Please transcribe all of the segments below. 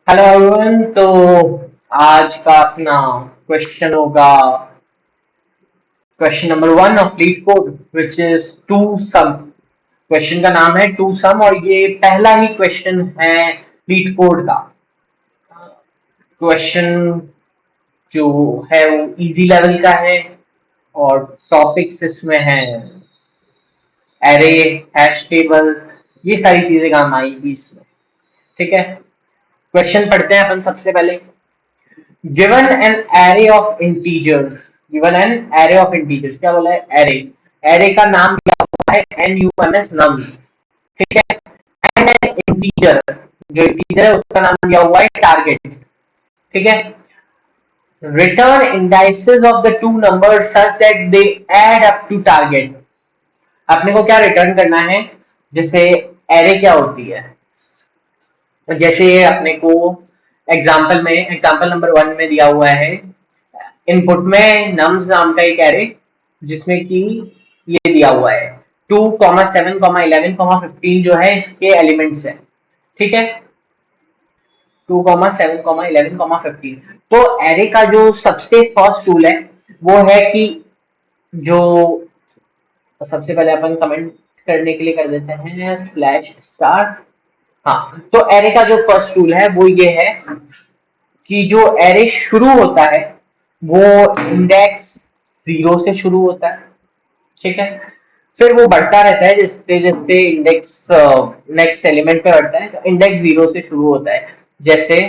Hello everyone. तो आज का अपना क्वेश्चन होगा question number 1 of LeetCode which is two sum. Question का नाम है टू सम और ये पहला ही क्वेश्चन है लीड कोड का। क्वेश्चन जो है वो इजी लेवल का है और टॉपिक्स इसमें है एरे, हैश टेबल, ये सारी चीजें काम आएगी इसमें। ठीक है, क्वेश्चन पढ़ते हैं अपन सबसे पहले। Given an array of integers, given an array of integers, क्या बोला है? array, array का नाम दिया हुआ है n nums, ठीक है। and an integer, जो integer है उसका नाम दिया हुआ है target, ठीक है। return indices of the two numbers such that they add up to target। अपने को क्या रिटर्न करना है? जैसे array क्या होती है, जैसे अपने को एग्जाम्पल नंबर 1 में दिया हुआ है इनपुट में नम्स नाम का एक एरे जिसमें कि ये दिया हुआ है 2, 7, 11, 15 जो है इसके एलिमेंट्स है, ठीक है। 2, 7, 11, 15। तो एरे का जो सबसे फर्स्ट टूल है वो है कि जो सबसे पहले अपन कमेंट करने के लिए कर देते हैं /स्टार। हाँ, तो एरे का जो फर्स्ट टूल है वो ये है कि जो एरे शुरू होता है वो इंडेक्स 0 से शुरू होता है, ठीक है। फिर वो बढ़ता रहता है जिससे जैसे इंडेक्स नेक्स्ट एलिमेंट पे बढ़ता है, तो इंडेक्स 0 से शुरू होता है। जैसे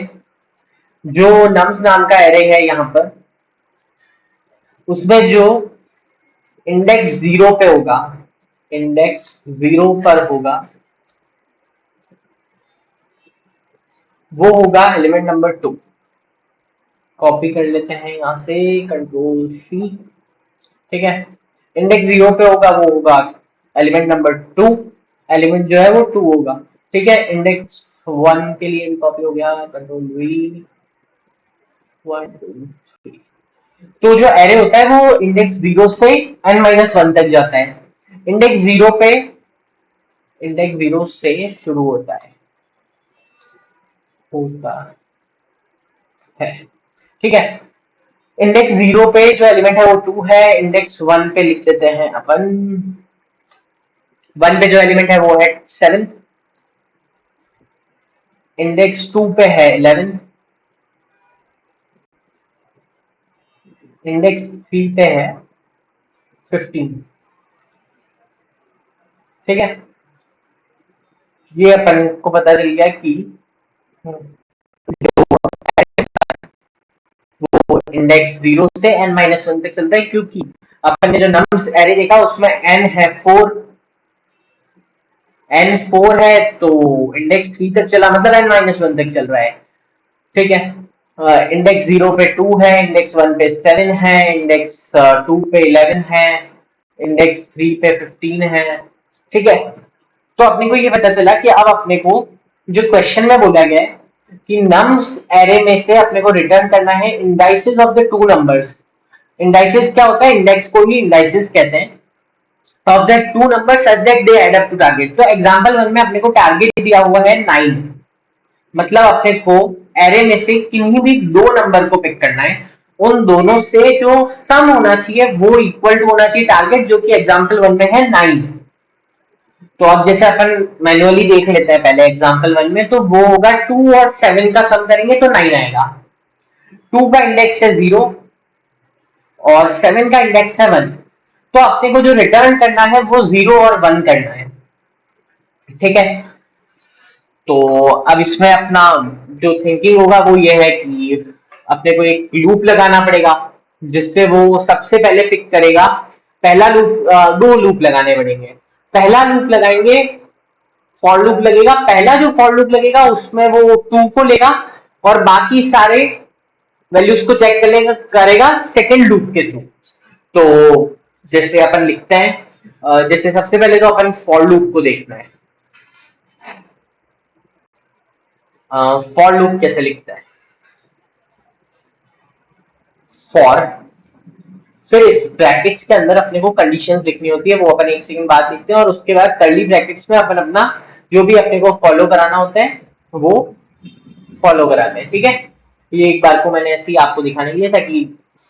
जो नम्स नाम का एरे है यहाँ पर, उसमें जो इंडेक्स 0 पे होगा, इंडेक्स 0 पर होगा, वो होगा एलिमेंट नंबर 2। कॉपी कर लेते हैं यहाँ से, Ctrl+C, ठीक है। इंडेक्स 0 पे होगा वो होगा एलिमेंट नंबर 2, एलिमेंट जो है वो 2 होगा, ठीक है। इंडेक्स 1 के लिए भी कॉपी हो गया, Ctrl+V, 1 2 3। तो जो एरे होता है वो इंडेक्स 0 से n-1 तक जाता है। इंडेक्स 0 पे इंडेक्स 0 से शुरू होता है, ठीक है। इंडेक्स 0 पे जो एलिमेंट है वो 2 है। इंडेक्स 1 पे लिख देते हैं अपन, 1 पे जो एलिमेंट है वो है 7। इंडेक्स 2 पे है 11। इंडेक्स 3 पे है 15, ठीक है। ये अपन को पता चल गया कि वो इंडेक्स 0 से n-1 तक चलता है, क्योंकि अपन ने जो नम्स एरे देखा उसमें n है 4, n4 है तो इंडेक्स 3 तक चला, मतलब n-1 तक चल रहा है, ठीक है। इंडेक्स 0 पे 2 है, इंडेक्स 1 पे 7 है, इंडेक्स 2 पे 11 है, इंडेक्स 3 पे 15 है, ठीक है। तो अपने को ये पता चला कि अब अपने को जो क्वेश्चन में बोला गया है कि नम्स एरे में से अपने को रिटर्न करना है indices of the two numbers. Indices क्या होता है? इंडेक्स को ही इंडाइसेस कहते हैं। Of the two numbers such that they add up to target. तो एग्जांपल 1 में अपने को टारगेट दिया हुआ है 9, मतलब अपने को एरे में से किन्हीं भी दो नंबर को पिक करना है, उन दोनों से जो सम होना चाहिए वो इक्वल टू होना चाहिए टारगेट, जो कि एग्जांपल 1 में है 9। तो अब जैसे अपन मैन्युअली देख लेते हैं पहले एग्जांपल 1 में, तो वो होगा 2 और 7 का सम करेंगे तो 9 आएगा। 2 का इंडेक्स है 0 और 7 का इंडेक्स है 1। तो अपने को जो रिटर्न करना है वो 0 और 1 करना है, ठीक है। तो अब इसमें अपना जो थिंकिंग होगा वो ये है कि अपने को एक लूप लगाना पड़ेगा जिससे वो सबसे पहले पिक करेगा। पहला लूप, दो लूप लगाने पड़ेंगे। पहला लूप लगाएंगे, फॉर लूप लगेगा। पहला जो फॉर लूप लगेगा उसमें वो 2 को लेगा और बाकी सारे वैल्यूज को चेक करेगा सेकेंड लूप के थ्रू। तो जैसे अपन लिखते हैं, जैसे सबसे पहले तो अपन फॉर लूप को देखना है। फॉर लूप कैसे लिखता है? फॉर, फिर इस ब्रैकेट्स के अंदर अपने को कंडीशंस लिखनी होती है, वो अपन एक सेकंड बाद लिखते हैं, और उसके बाद कर्ली ब्रैकेट्स में अपन अपना जो भी अपने को फॉलो कराना होता है वो फॉलो कराते हैं, ठीक है। ये एक बार को मैंने ऐसे ही आपको दिखाने के लिए था कि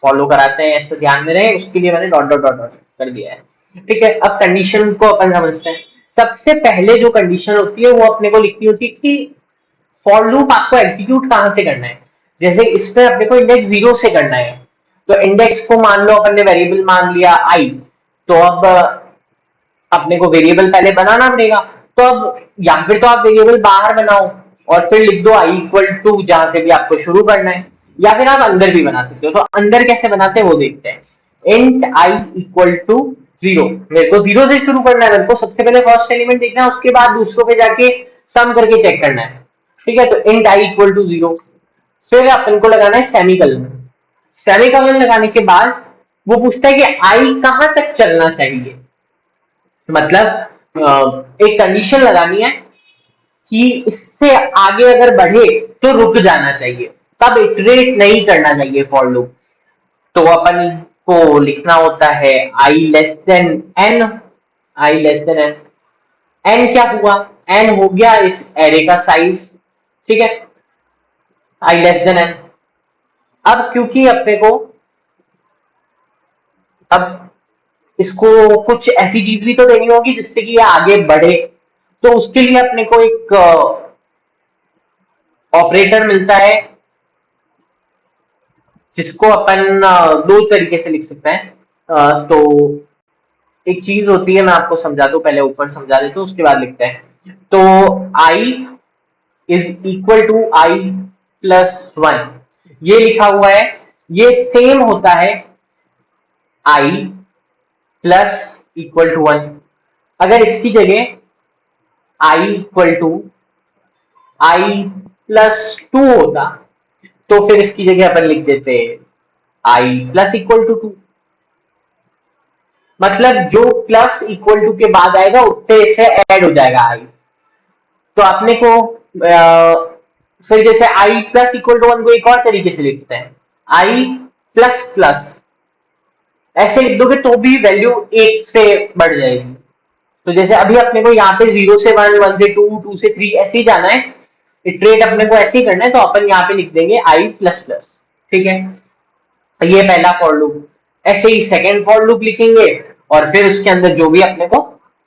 फॉलो कराते हैं, ऐसे ध्यान में रहे, उसके लिए मैंने डॉट डॉट डॉट डॉट कर दिया है, ठीक है। अब कंडीशन को अपन समझते हैं। सबसे पहले जो कंडीशन होती है वो अपने को लिखनी होती है कि फॉर लूप आपको एग्जीक्यूट कहां से करना है। जैसे इस पे अपने को इंडेक्स 0 से करना है, तो इंडेक्स को मान लो अपन ने वेरिएबल मान लिया आई, तो अब अपने को वेरिएबल पहले बनाना पड़ेगा। तो अब या फिर तो आप वेरिएबल बाहर बनाओ और फिर लिख दो आई इक्वल टू जहां से भी आपको शुरू करना है, या फिर आप अंदर भी बना सकते हो। तो अंदर कैसे बनाते हैं वो देखते हैं। इंट आई इक्वल टू 0, मेरे को 0 से शुरू करना है, मेरे को सबसे पहले फर्स्ट एलिमेंट देखना है, उसके बाद दूसरों पे जाके सम करके चेक करना है, ठीक है। तो इंट आई इक्वल टू 0, फिर अपन को लगाना है सेमीकोलन। सेमीकोलन लगाने के बाद वो पूछता है कि आई कहां तक चलना चाहिए, मतलब एक कंडीशन लगानी है कि इससे आगे अगर बढ़े तो रुक जाना चाहिए, तब इटरेट नहीं करना चाहिए फॉर लूप। तो अपन को लिखना होता है आई लेस देन एन, आई लेस देन एन। एन क्या हुआ, एन हो गया इस एरे का साइज, ठीक है, आई लेस देन एन। अब क्योंकि अपने को अब इसको कुछ ऐसी चीज भी तो देनी होगी जिससे कि ये आगे बढ़े, तो उसके लिए अपने को एक ऑपरेटर मिलता है जिसको अपन दो तरीके से लिख सकते हैं। तो एक चीज होती है, मैं आपको समझा दूं, पहले ऊपर समझा देता हूँ उसके बाद लिखते हैं। तो i is equal to i plus one, ये लिखा हुआ है, ये सेम होता है i plus equal to one. अगर इसकी जगह i equal to i plus two होता तो फिर इसकी जगह अपन लिख देते i plus equal to two. मतलब जो प्लस इक्वल टू के बाद आएगा उतने से ऐड हो जाएगा आई। तो आपने को फिर जैसे आई प्लस इक्वल टू वन को एक और तरीके से लिखते हैं, आई प्लस प्लस, ऐसे लिख दोगे तो भी वैल्यू एक से बढ़ जाएगी। तो जैसे अभी अपने को यहाँ पे 0 से 1, 1 से 2, 2 से 3 ऐसे ही जाना है, इटरेट अपने को ऐसे ही करना है, तो अपन यहाँ पे लिख देंगे आई प्लस प्लस, ठीक है। तो ये पहला फॉर लूप। ऐसे ही सेकेंड फॉर लूप लिखेंगे और फिर उसके अंदर जो भी अपने को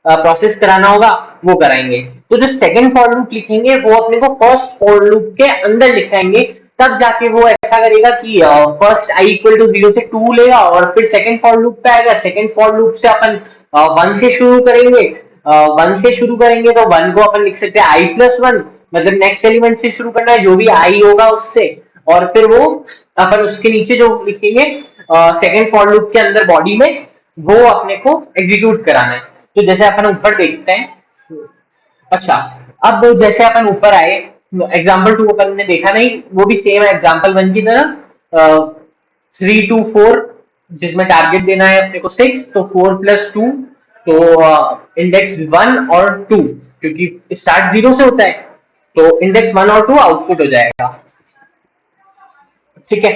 प्रोसेस कराना होगा वो कराएंगे। तो जो सेकेंड फॉर लूप लिखेंगे वो अपने को फर्स्ट फॉर लूप के अंदर लिखाएंगे, तब जाके वो ऐसा करेगा कि फर्स्ट आई इक्वल टू 0 से 2 लेगा और फिर सेकेंड फॉर लूप पे आएगा। सेकेंड फॉर लूप से अपन 1 से शुरू करेंगे, 1 से शुरू करेंगे तो 1 को अपन लिख सकते हैं आई प्लस वन, मतलब नेक्स्ट एलिमेंट से शुरू करना है, जो भी आई होगा उससे, और फिर वो अपन उसके नीचे जो लिखेंगे सेकेंड फॉर लूप के अंदर बॉडी में, वो अपने को एग्जीक्यूट कराना है। तो जैसे अपन ऊपर देखते हैं, अच्छा, अब जैसे अपन ऊपर आए, एग्जाम्पल टू अपन ने देखा नहीं, वो भी सेम है एग्जाम्पल वन की तरह, 3 2 4, जिसमें टारगेट देना है अपने को 6, तो 4 + 2, तो इंडेक्स 1 और 2, क्योंकि स्टार्ट 0 से होता है, तो इंडेक्स 1 और 2 आउटपुट हो जाएगा, ठीक है।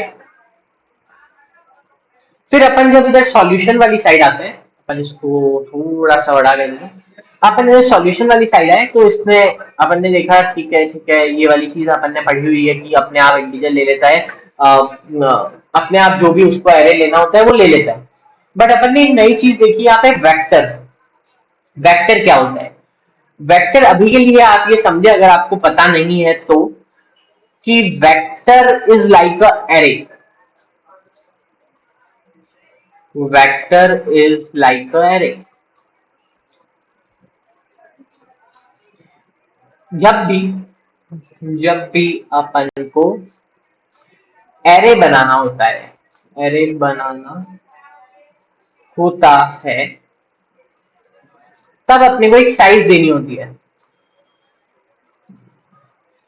फिर अपन जब इधर सॉल्यूशन वाली साइड आते हैं, अपन इसको थोड़ा सा बढ़ा लेंगे, अपन जब सॉल्यूशन वाली साइड आए तो इसमें अपन ने देखा, ठीक है, ये वाली चीज अपन ने पढ़ी हुई है कि अपने आप इंटीजर ले लेता है, अपने आप जो भी उसको एरे लेना होता है वो ले लेता है। बट अपन ने एक नई चीज देखी यहाँ पे, वेक्टर। वेक्टर क्या होता है? वेक्टर अभी के लिए आप ये समझे, अगर आपको पता नहीं है तो, कि vector is like a array. Vector is like a array. जब भी जब भी अपन को एरे बनाना होता है, एरे बनाना होता है, तब अपने को एक साइज देनी होती है,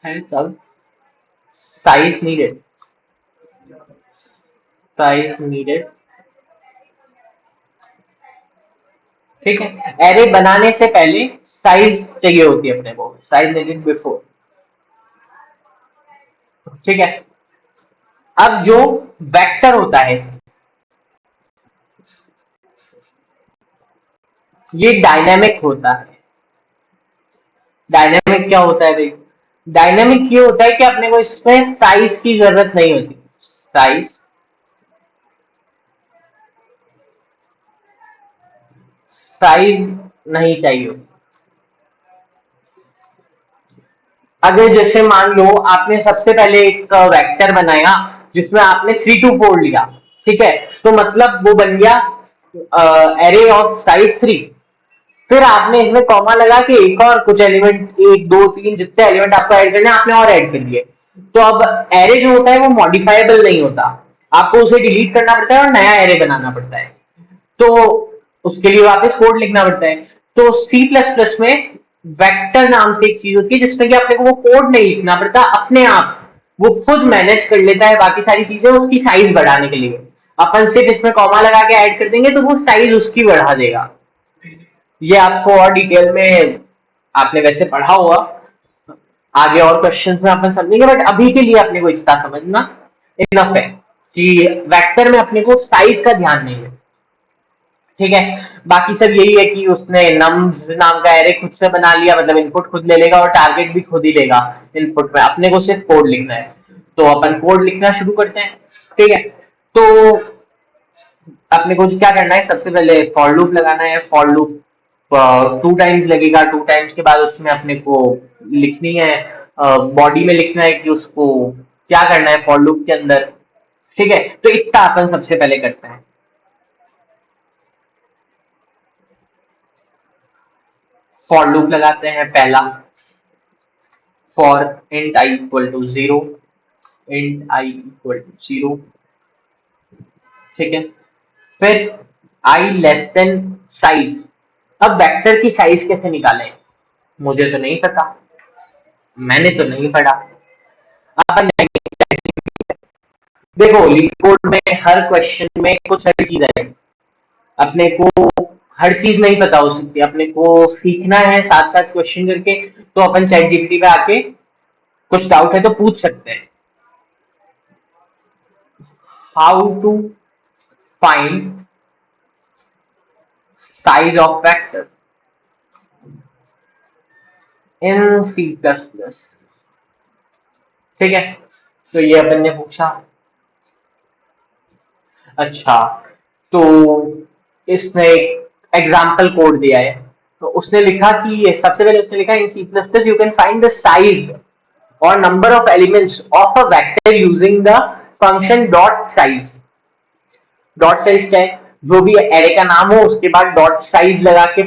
तब साइज नीडेड, साइज नीडेड, ठीक है। एरे बनाने से पहले साइज चाहिए होती है अपने को, साइज नीडेड बिफोर, ठीक है। अब जो वेक्टर होता है, ये डायनेमिक होता है। डायनेमिक क्या होता है भाई? डायनेमिक ये होता है कि अपने को इसमें साइज की जरूरत नहीं होती, साइज नहीं चाहिए। अगर जैसे मान लो आपने सबसे पहले एक वेक्टर बनाया जिसमें आपने 3 to 4 लिया, ठीक है, तो मतलब वो बन गया एरे ऑफ साइज 3। फिर आपने इसमें कॉमा लगा के एक और कुछ एलिमेंट, 1 2 3 जितने एलिमेंट आपको ऐड करने आपने और ऐड कर दिए। तो अब एरे जो होता है वो मॉडिफाइबल नहीं होता, आपको उसे डिलीट करना पड़ता है और नया एरे बनाना पड़ता है। तो उसके लिए वापस कोड लिखना पड़ता है। तो सी प्लस प्लस में वेक्टर नाम से एक चीज होती है जिसमें कि अपने को वो कोड नहीं लिखना पड़ता, अपने आप वो खुद मैनेज कर लेता है बाकी सारी चीजें उसकी साइज बढ़ाने के लिए। अपन सिर्फ इसमें कॉमा लगा के ऐड कर देंगे तो वो साइज उसकी बढ़ा देगा। ये आपको और डिटेल में आपने वैसे पढ़ा हुआ, आगे और क्वेश्चंस में अपन समझेंगे, बट अभी के लिए अपने को इतना समझना इनफ है कि वेक्टर में अपने को साइज का ध्यान नहीं है। ठीक है, बाकी सब यही है कि उसने नम्स नाम का एरे खुद से बना लिया, मतलब इनपुट खुद ले लेगा और टारगेट भी खुद ही लेगा इनपुट में, अपने को सिर्फ कोड लिखना है। तो अपन कोड लिखना शुरू करते हैं। ठीक है, तो अपने को क्या करना है, सबसे पहले फॉर लूप लगाना है। फॉर लूप 2 टाइम्स लगेगा, 2 टाइम्स के बाद उसमें अपने को लिखनी है, बॉडी में लिखना है कि उसको क्या करना है फॉर लूप के अंदर। ठीक है, तो इतना अपन सबसे पहले करते हैं। फॉर लूप लगाते हैं पहला, for int I equal to 0, int I equal to 0। ठीक है, फिर आई लेस देन साइज। अब वेक्टर की साइज कैसे निकालें, मुझे तो नहीं पता, मैंने तो नहीं पढ़ा। अपन देखो लीड कोड में हर क्वेश्चन में कुछ हर चीज है, अपने को हर चीज नहीं पता हो सकती, अपने को सीखना है साथ साथ क्वेश्चन करके। तो अपन चैट जीपीटी पे आके कुछ डाउट है तो पूछ सकते हैं। How to find size of vector in C plus plus. ठीक है, तो ये अपन ने पूछा। अच्छा, तो इसने एक एग्जाम्पल कोड दिया है, तो उसने लिखा कि सबसे पहले उसने लिखा in C plus plus you can find the size और number of elements of a vector using the function dot size. Dot size क्या है, जो भी एरे का नाम हो उसके बाद डॉट साइज लगा के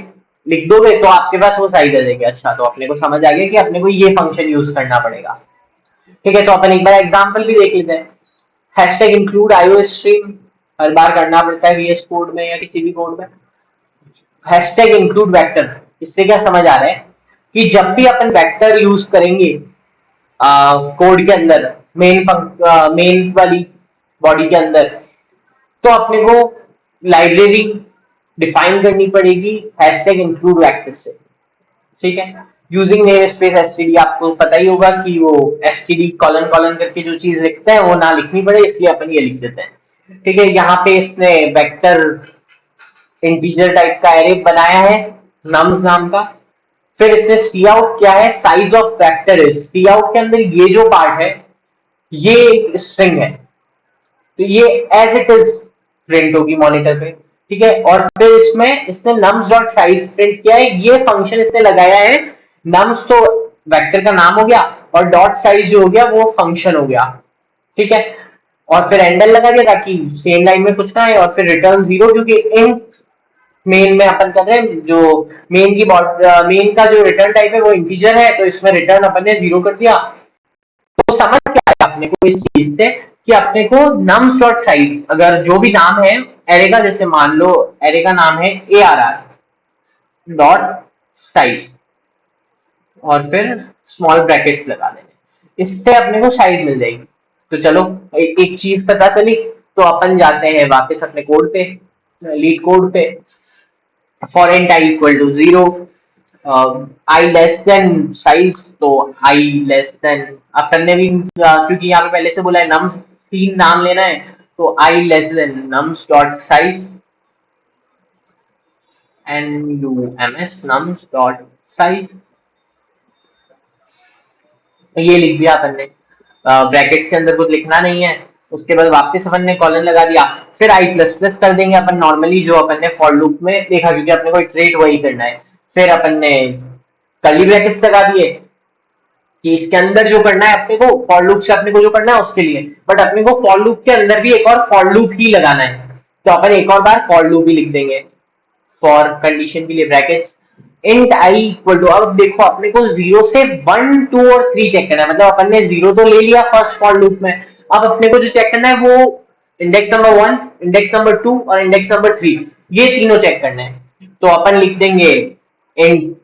लिख दोगे तो आपके पास वो साइज आ जाएगी। अच्छा, तो अपने को समझ आ गया कि अपने को ये फंक्शन यूज करना पड़ेगा। ठीक है, तो अपन एक बार एग्जांपल भी देख लेते हैं। हैशटैग इंक्लूड आईओ स्ट्रीम हर बार करना पड़ता है वीएस कोड में या किसी भी कोड में। हैशटैग इंक्लूड वेक्टर, इससे क्या समझ आ रहा है कि जब भी अपन वेक्टर यूज करेंगे कोड के अंदर, मेन वाली बॉडी के अंदर, तो अपने को लाइब्रेरी डिफाइन करनी पड़ेगी हैशटैग इंक्लूड वेक्टर से। ठीक है, यूजिंग नेम स्पेस एसटीडी, आपको पता ही होगा कि वो एसटीडी कॉलन कॉलन करके जो चीज लिखते हैं वो ना लिखनी पड़े, इसलिए अपन ये लिख देते हैं। ठीक है, यहाँ पे इसने वेक्टर इंटीजर टाइप का एरे बनाया है नम्स नाम का। फिर इसने सी आउट क्या है, size of vector is. Cout के अंदर ये जो पार्ट है ये एक स्ट्रिंग है, तो ये एज इट इज प्रिंट होगी मॉनिटर पे। ठीक है, और फिर इसमें इसने nums डॉट साइज प्रिंट किया है, ये फंक्शन इसने लगाया है। nums तो वेक्टर का नाम हो गया और डॉट साइज जो हो गया वो फंक्शन हो गया। ठीक है, और फिर एंडर लगा दिया ताकि सेम लाइन में कुछ ना आए, और फिर रिटर्न 0 क्योंकि इंट मेन में अपन कर रहे हैं, जो मेन का जो रिटर्न टाइप है वो इंटीजर है, तो इसमें रिटर्न अपन ने 0 कर दिया। तो समझ क्या आया अपने को इस चीज से कि अपने को nums डॉट साइज, अगर जो भी नाम है एरे का, जैसे मान लो एरे का नाम है ARR डॉट साइज और फिर स्मॉल ब्रैकेट्स लगा देने, इससे अपने को साइज मिल जाएगी। तो चलो एक चीज पता चली, तो अपन जाते हैं वापस अपने कोड पे, लीड कोड पे। For int I equal to 0, I less than size, तो आई लेस देन अपन ने भी क्योंकि यहाँ पे पहले से बोला है नम्स 3 नाम लेना है, तो आई less than nums dot size, nums nums dot size. तो ये लिख दिया अपन ने, ब्रैकेट्स के अंदर कुछ लिखना नहीं है। उसके बाद वापस अपन ने कॉलन लगा दिया, फिर आई प्लस प्लस कर देंगे अपन नॉर्मली जो अपन ने फॉर लूप में देखा, क्योंकि अपने को इटरेट वही करना है। फिर अपन ने कर्ली ब्रैकेट्स लगा दिए कि इसके अंदर जो करना है अपने को, फॉर लूप से अपने को जो करना है उसके लिए, बट अपने को फॉर लूप के अंदर भी एक और फॉर लूप ही लगाना है, तो अपन एक और बार फॉर लूप ही लिख देंगे फॉर कंडीशन के लिए brackets int I equal to, अब देखो अपने को 0 से 1 2 और 3 चेक करना है, मतलब अपन ने 0 तो ले लिया फर्स्ट फॉर लूप में, अब अपने को जो चेक करना है वो इंडेक्स नंबर 1, इंडेक्स नंबर 2 और इंडेक्स नंबर 3, ये तीनों चेक करने हैं। तो अपन लिख देंगे इंट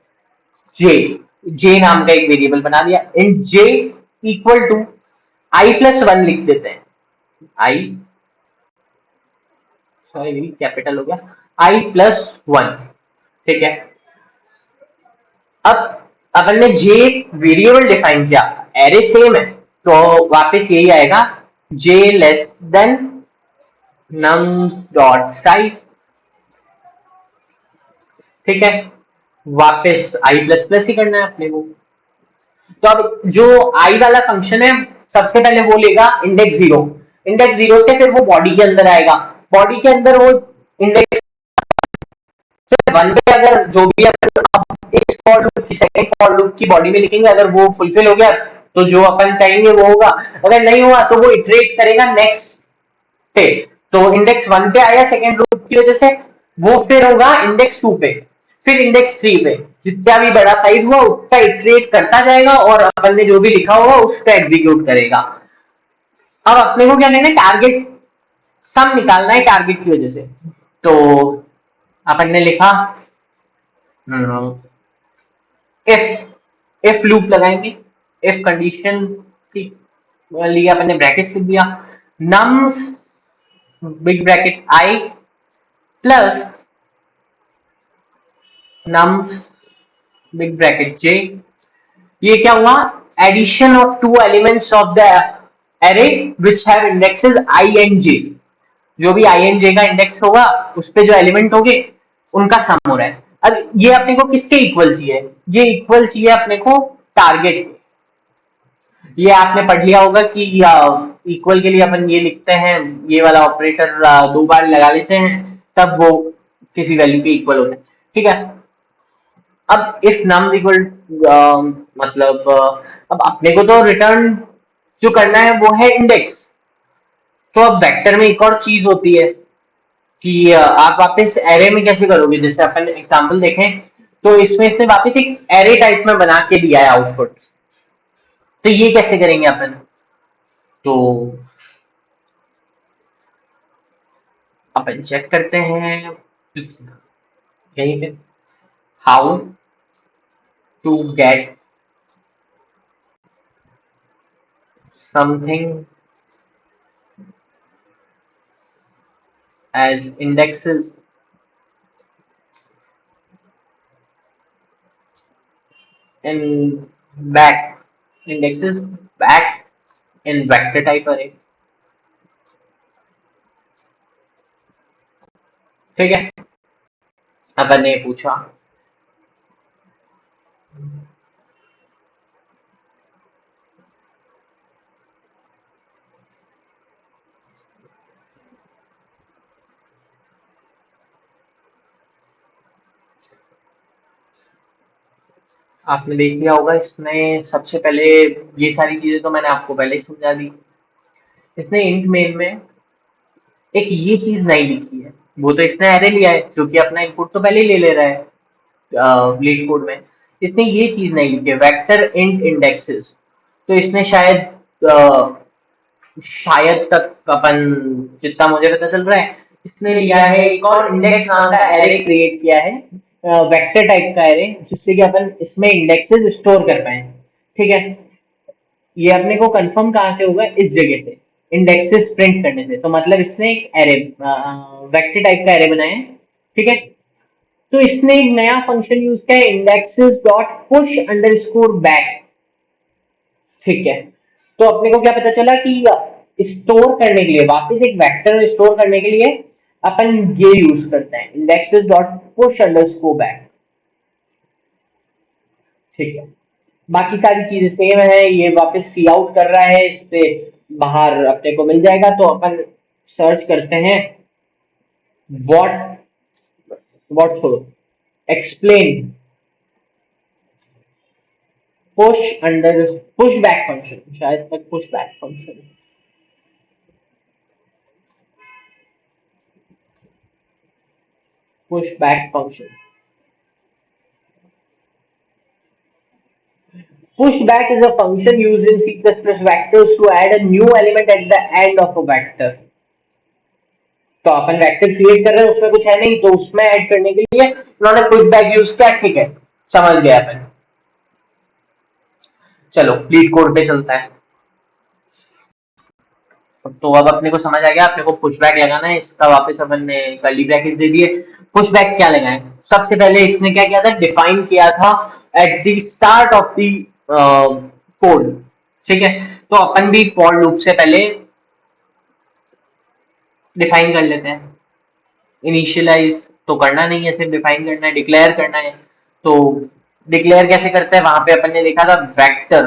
जे, जे नाम का एक वेरिएबल बना दिया, int j equal to i plus 1 लिख देते हैं, आई सॉरी कैपिटल हो गया, आई प्लस 1, ठीक है। अब अपन ने जे वेरिएबल डिफाइन किया, एरे सेम है तो वापस यही आएगा, j less than nums dot size, ठीक है। वापस आई प्लस प्लस ही करना है अपने को। तो अब जो आई वाला फंक्शन है सबसे पहले वो लेगा इंडेक्स 0, इंडेक्स 0 से फिर वो बॉडी के अंदर आएगा, बॉडी के अंदर वो इंडेक्स 1 पे अगर जो भी इस फॉर लूप की सेकंड फॉर लूप की बॉडी में लिखेंगे, अगर वो फुलफिल हो गया तो जो अपन कहेंगे वो होगा, अगर नहीं हुआ तो वो इटरेट करेगा नेक्स्ट पे, तो इंडेक्स 1 पे आया सेकंड लूप की वजह से, वो फिर होगा इंडेक्स 2 पे, फिर इंडेक्स 3 पे, जितना भी बड़ा साइज हुआ उतना इटरेट करता जाएगा और अपन ने जो भी लिखा होगा उस पर एग्जीक्यूट करेगा। अब अपने को क्या करना है, टारगेट सम निकालना है टारगेट की वजह से, तो अपन ने लिखा इफ लूप लगाएंगे, इफ कंडीशन की लिए अपन ने ब्रैकेट लिख दिया, nums big bracket i plus nums big bracket j, ये क्या हुआ, addition of two elements of the array which have indexes i and j, जो भी i एंड j का इंडेक्स होगा उस पे जो एलिमेंट होंगे उनका सम हो रहा है। अब ये अपने को किसके इक्वल चाहिए, ये इक्वल चाहिए अपने को टारगेट, ये आपने पढ़ लिया होगा कि इक्वल के लिए अपन ये लिखते हैं, ये वाला ऑपरेटर 2 बार लगा लेते हैं तब वो किसी वैल्यू के इक्वल होता है, ठीक है। अब इफ नम्स इक्वल मतलब अब अपने को तो रिटर्न जो करना है वो है इंडेक्स, तो अब वेक्टर में एक और चीज होती है कि आप वापस एरे में कैसे करोगे, जैसे अपन एग्जांपल देखें तो इसमें इसने वापस एक एरे टाइप में बना के दिया है आउटपुट, तो ये कैसे करेंगे अपन, तो अपन चेक करते हैं यहीं पे, how to get something as indexes in back indexes back in vector type array, ठीक है। अपन ने पूछा आपने देख लिया होगा, इसने सबसे पहले ये सारी चीजें तो मैंने आपको पहले ही समझा दी, इसने इंट मेन में एक ये चीज नहीं लिखी है, वो तो इसने एरे लिया है जो कि अपना इनपुट तो पहले ही ले ले रहा है लीड कोड में, इसने ये चीज नहीं लिखी है वेक्टर इंट इंडेक्सेस, तो इसने शायद तक अपन जितना मुझे पता चल रहा है इसने लिया है एक और इंडेक्स नाम का एरे क्रिएट किया है, वेक्टर टाइप का एरे, जिससे कि अपन इसमें इंडेक्सेस स्टोर कर पाए, ठीक है। ये अपने को कंफर्म कहाँ से होगा, इस जगह से इंडेक्सेस प्रिंट करने से, तो मतलब इसने एक एरे वेक्टर टाइप का एरे बनाया है, ठीक है। तो इसने एक नया फंक्शन यूज किया है indexes dot push underscore back, ठीक है। तो अपने को क्या पता चला कि स्टोर करने के लिए वापस एक वेक्टर स्टोर करने के लिए अपन ये यूज करते हैं indexes dot push underscore back, ठीक है। बाकी सारी चीजें सेम है, ये वापस सी आउट कर रहा है, इससे बाहर अपने को मिल जाएगा। तो अपन सर्च करते हैं व्हाट, व्हाट छोड़ो, explain push under, push back function, शायद तक push back function, push back function. Pushback is a function used in C++ vectors to add a new element at the end of a vector। तो अपन vector create कर रहे हैं, उसमें कुछ है नहीं, तो उसमें ऐड करने के लिए उन्होंने पुशबैक यूज किया। ठीक है, समझ गया अपन। चलो लीड कोड पे चलता है। तो अब अपने को समझ आ गया, अपने को पुशबैक लगाना है। इसका वापस अपन ने कर्ली ब्रैकेट्स दे दिए। पुशबैक क्या लगाए, सबसे पहले इसने क्या किया था, डिफाइन किया था at the start of the code. ठीक है, तो अपन भी फॉर लूप से पहले डिफाइन कर लेते हैं। इनिशियलाइज तो करना नहीं है, सिर्फ डिफाइन करना है, डिक्लेयर करना है। तो डिक्लेयर कैसे करते हैं, वहां पे अपन ने लिखा था वेक्टर।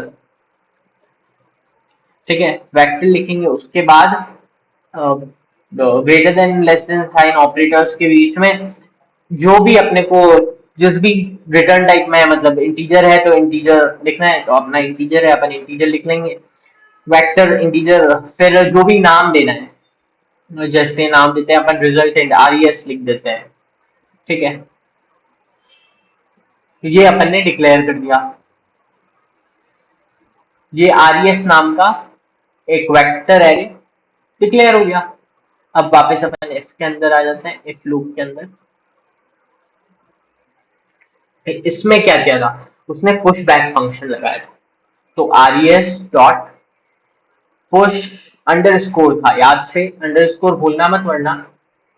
ठीक है, वेक्टर लिखेंगे, उसके बाद greater than less than sign operators के बीच में जो भी अपने को, जिस भी रिटर्न टाइप में है, मतलब इंटीजर है तो इंटीजर लिखना है, तो अपना इंटीजर है, अपन इंटीजर लिख लेंगे। वेक्टर इंटीजर, फिर जो भी नाम देना है, जैसे नाम देते हैं अपन रिजल्टेंट RES लिख देते हैं। ठीक है, ये अपन ने डिक्लेयर कर दिया। ये RES नाम का एक वेक्टर एरे डिक्लेयर हो गया। अब वापस अपन इफ के अंदर आ जाते हैं, इफ लूप के अंदर। इसमें क्या किया था, उसने पुश बैक फंक्शन लगाया था। तो RES dot push under score था, याद से अंडर स्कोर भूलना मत, वरना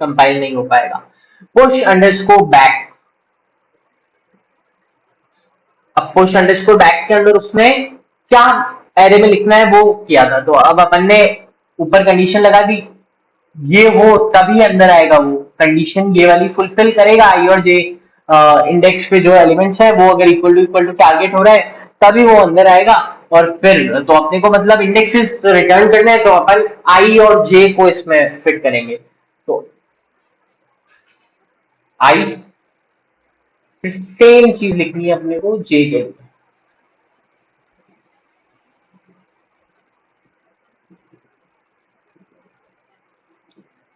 कंपाइल नहीं हो पाएगा। Push under score back. अब पुश अंडर स्कोर बैक के अंदर उसने क्या एरे में लिखना है वो किया था। तो अब अपन ने ऊपर कंडीशन लगा दी, ये हो तभी अंदर आएगा वो कंडीशन, ये वाली फुलफिल करेगा। आई और जे इंडेक्स पे जो एलिमेंट्स है वो अगर इक्वल टू टारगेट हो रहा है तभी वो अंदर आएगा। और फिर तो अपने को मतलब इंडेक्सेस रिटर्न करना है, तो अपन आई और जे को इसमें फिट करेंगे। तो आई, सेम चीज लिखनी है अपने को जे के लिए।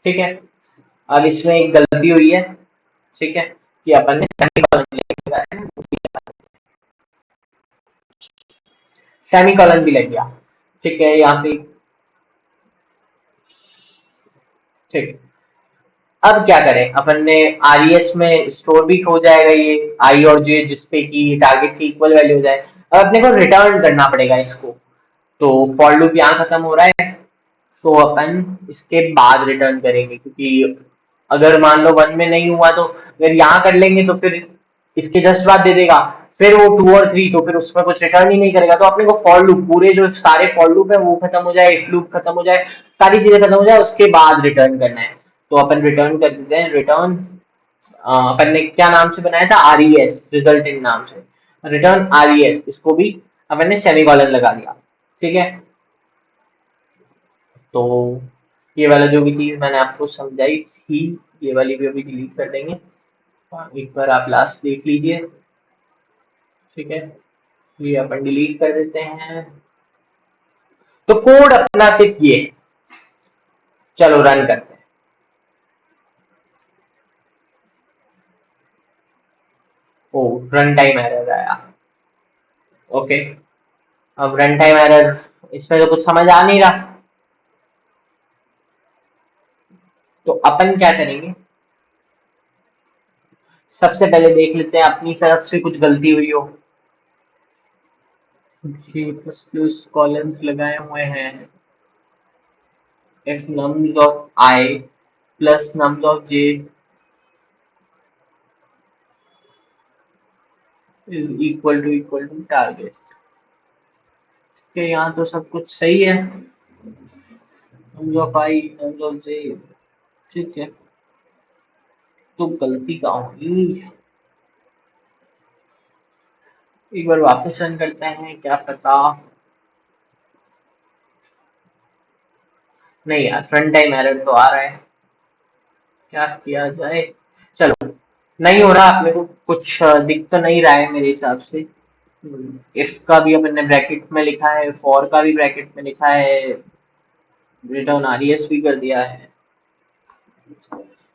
ठीक है, अब इसमें एक गलती हुई है। ठीक है, कि अपन ने सेमीकोलन लिखा है, सेमीकोलन भी लग गया। ठीक है, यहाँ पे ठीक। अब क्या करें, अपन ने RES में स्टोर भी हो जाएगा ये आई और जे, जिसपे कि टारगेट की इक्वल वैल्यू हो जाए। अब अपने को रिटर्न करना पड़ेगा इसको। तो फॉर लूप यहाँ खत्म हो रहा है, तो अपन इसके बाद रिटर्न करेंगे, क्योंकि अगर मान लो वन में नहीं हुआ तो अगर यहाँ कर लेंगे तो फिर इसके जस्ट बाद दे देगा, फिर वो 2 और 3, तो फिर उसमें कुछ रिटर्न ही नहीं करेगा। तो अपने को फॉर लूप, पूरे जो सारे फॉर लूप है वो खत्म हो जाए, इफ लूप खत्म हो जाए, सारी चीजें खत्म हो जाए, उसके बाद रिटर्न करना है। तो अपन रिटर्न कर देते हैं, रिटर्न अपन ने क्या नाम से बनाया था, RES रिजल्टेंट नाम से, रिटर्न RES। इसको भी अपन ने सेमीकोलन लगा दिया। ठीक है, तो ये वाला जो भी चीज मैंने आपको समझाई थी, ये वाली भी अभी डिलीट कर देंगे। एक बार आप लास्ट देख लीजिए। ठीक है, ये अपन डिलीट कर देते हैं। तो कोड अपना सिर्फ ये, चलो रन करते हैं। ओ, रन टाइम एरर आया। ओके, अब रन टाइम एरर, इसमें तो कुछ समझ आ नहीं रहा। तो अपन क्या करेंगे, सबसे पहले देख लेते हैं अपनी तरफ से कुछ गलती हुई हो। जी प्लस प्लस कॉलम्स लगाए हुए हैं, if nums of I plus nums of j is equal to target। के यहाँ तो सब कुछ सही है, nums of I nums of j। ठीक है, तो गलती कहाँ हुई, एक बार वापस रन करते हैं, क्या पता। नहीं यार, फ्रंट टाइम एरर तो आ रहा है, क्या किया जाए। चलो, नहीं हो रहा, अपने को कुछ दिख तो नहीं रहा है मेरे हिसाब से। इफ का भी अपन ने ब्रैकेट में लिखा है, फॉर का भी ब्रैकेट में लिखा है, रिटर्न आरईएस भी कर दिया है।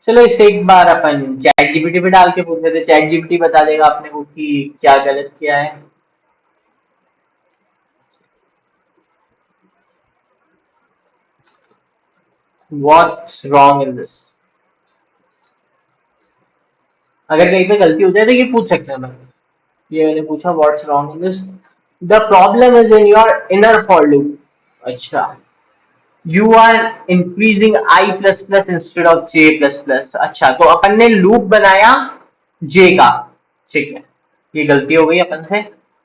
चलो इसे एक बार अपन चैट जीपीटी पे डाल के पूछ लेते, चैट जीपीटी बता देगा अपने को कि क्या गलत किया है। What's wrong in this. अगर कहीं पे गलती हो जाए तो ये पूछ सकते हैं मैं। ये मैंने पूछा what's wrong in this, the problem is in your inner for loop. अच्छा, you are increasing i plus plus instead of j plus plus. अच्छा, तो अपन ने लूप बनाया जे का, ठीक है, ये गलती हो गई अपन से।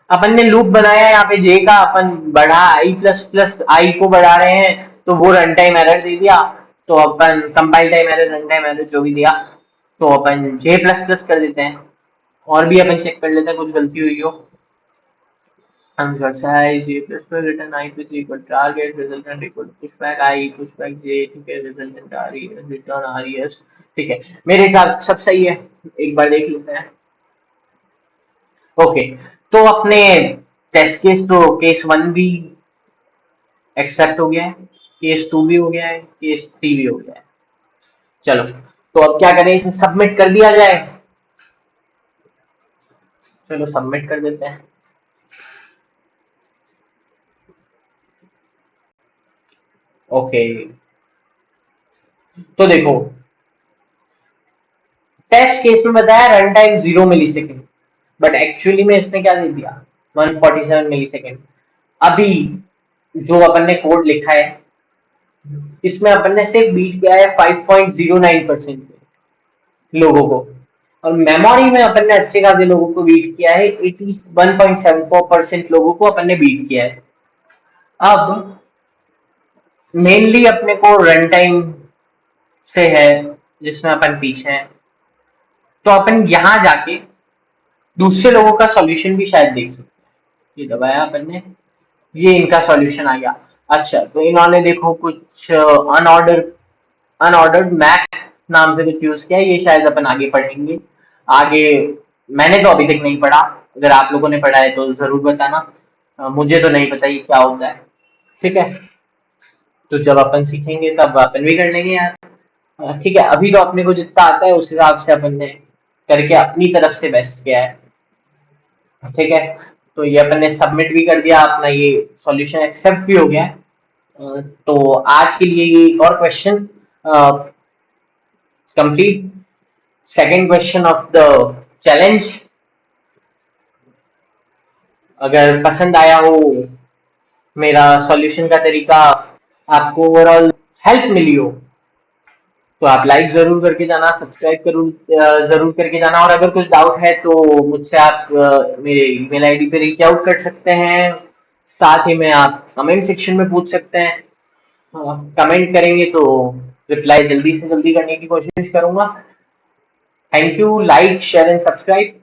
अपन ने लूप बनाया यहाँ पे जे का, अपन बढ़ा आई प्लस प्लस, आई को बढ़ा रहे हैं, तो वो रन टाइम एरर दे दिया। तो अपन compile time error, run time error जो भी दिया, तो अपन जे प्लस प्लस कर देते हैं। और भी अपन चेक कर लेते हैं कुछ गलती हुई हो। Unsize J plus plus written I plus equal target resultant equal pushback I pushback J, ठीक है, resultant RES return RES, ठीक है, मेरे हिसाब से सब सही है। एक बार देख लेते हैं। ओके, तो अपने टेस्ट केस, तो केस वन भी एक्सेप्ट हो गया है, केस टू भी हो गया है, केस थ्री भी हो गया है। चलो, तो अब क्या करें, इसे सबमिट कर दिया जाए। चलो सबमिट कर देते हैं। ओके, तो देखो, टेस्ट केस में बताया run time 0 millisecond, but actually में इसने क्या दे दिया, 147 मिली सेकेंड। अभी जो अपन ने कोड लिखा है, इसमें अपन ने सिर्फ बीट किया है 5.09% लोगों को, और मेमोरी में अपन ने अच्छे खासे लोगों को बीट किया है, 81.74% लोगों को अपन ने बीट किया है। अब मेनली अपने को रन टाइम से है, जिसमें अपन पीछे हैं, तो अपन यहाँ जाके दूसरे लोगों का सॉल्यूशन भी शायद देख सकते हैं। ये दबाया अपन ने, ये इनका सॉल्यूशन आ गया। अच्छा, तो इन्होंने देखो कुछ अनऑर्डर अनऑर्डर्ड मैप नाम से कुछ यूज किया है, ये शायद अपन आगे पढ़ेंगे। आगे मैंने तो अभी तक नहीं पढ़ा, अगर आप लोगों ने पढ़ा है तो जरूर बताना। मुझे तो नहीं पता ये क्या होता है, ठीक है, तो जब अपन सीखेंगे तब अपन भी कर लेंगे यार। ठीक है, अभी तो अपने को जितना आता है उस हिसाब से अपन ने करके अपनी तरफ से बेस्ट किया है, ठीक है। तो ये अपन ने सबमिट भी कर दिया, अपना ये सॉल्यूशन एक्सेप्ट भी हो गया है। तो आज के लिए ये एक और question complete, second question of the challenge. अगर पसंद आया हो मेरा सॉल्यूशन का तरीका, आपको ओवरऑल हेल्प मिली हो, तो आप लाइक जरूर करके जाना, सब्सक्राइब जरूर करके जाना, और अगर कुछ डाउट है तो मुझसे आप मेरे ईमेल आईडी पे रीच आउट कर सकते हैं। साथ ही में आप कमेंट सेक्शन में पूछ सकते हैं, कमेंट करेंगे तो रिप्लाई जल्दी से जल्दी करने की कोशिश करूंगा। Thank you, like share and subscribe.